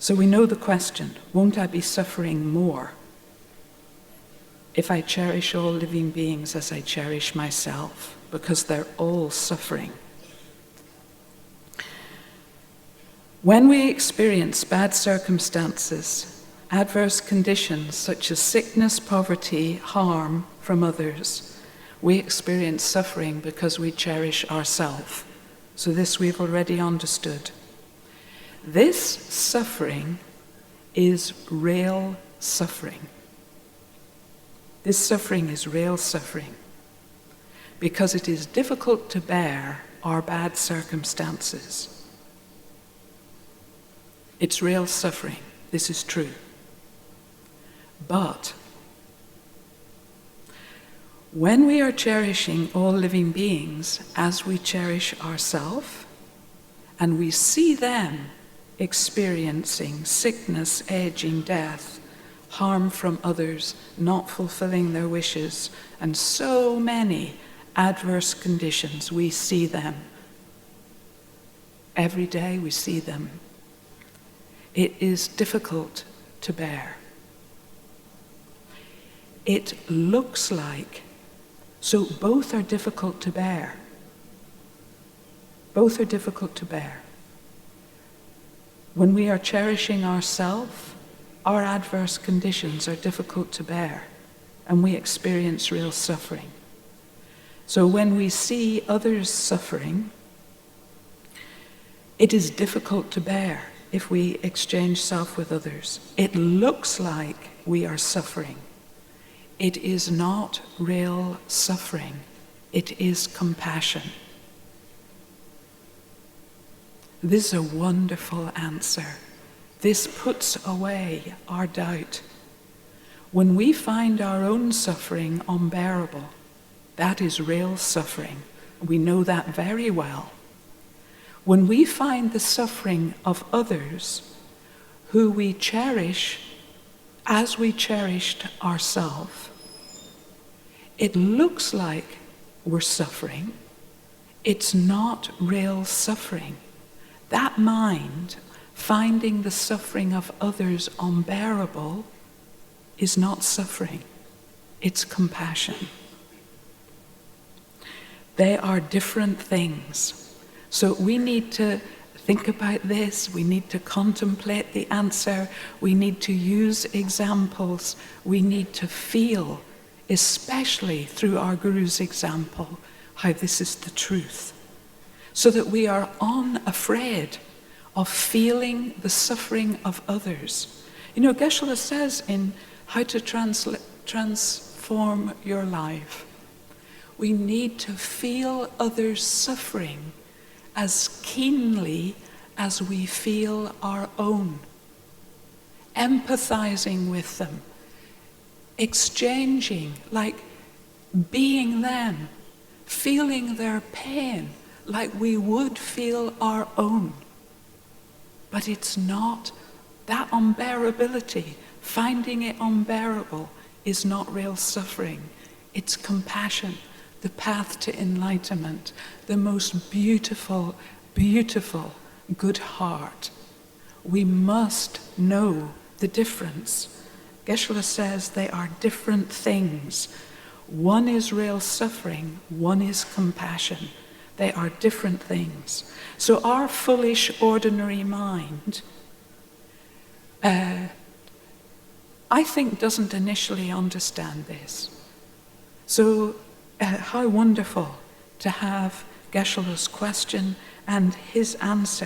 So we know the question, won't I be suffering more if I cherish all living beings as I cherish myself, because they're all suffering? When we experience bad circumstances, adverse conditions such as sickness, poverty, harm from others, we experience suffering because we cherish ourself. So this we've already understood. This suffering is real suffering. This suffering is real suffering because it is difficult to bear our bad circumstances. It's real suffering. This is true. But when we are cherishing all living beings as we cherish ourselves, and we see them experiencing sickness, aging, death, harm from others, not fulfilling their wishes, and so many adverse conditions, we see them. Every day we see them. It is difficult to bear. It looks like, so both are difficult to bear. Both are difficult to bear. When we are cherishing ourselves, our adverse conditions are difficult to bear, and we experience real suffering. So when we see others suffering, it is difficult to bear if we exchange self with others. It looks like we are suffering. It is not real suffering. It is compassion. This is a wonderful answer. This puts away our doubt. When we find our own suffering unbearable, that is real suffering. We know that very well. When we find the suffering of others who we cherish as we cherished ourselves, it looks like we're suffering. It's not real suffering. That mind, finding the suffering of others unbearable, is not suffering. It's compassion. They are different things. So we need to think about this. We need to contemplate the answer. We need to use examples. We need to feel, especially through our Guru's example, how this is the truth, so that we are unafraid of feeling the suffering of others. You know, Geshe-la says in How to Transform Your Life, we need to feel others' suffering as keenly as we feel our own, empathizing with them, exchanging, like being them, feeling their pain like we would feel our own. But it's not, that unbearability, finding it unbearable, is not real suffering. It's compassion, the path to enlightenment, the most beautiful, beautiful good heart. We must know the difference. Geshe-la says they are different things. One is real suffering, one is compassion. They are different things. So our foolish, ordinary mind, I think, doesn't initially understand this. So how wonderful to have Geshe-la's question and his answer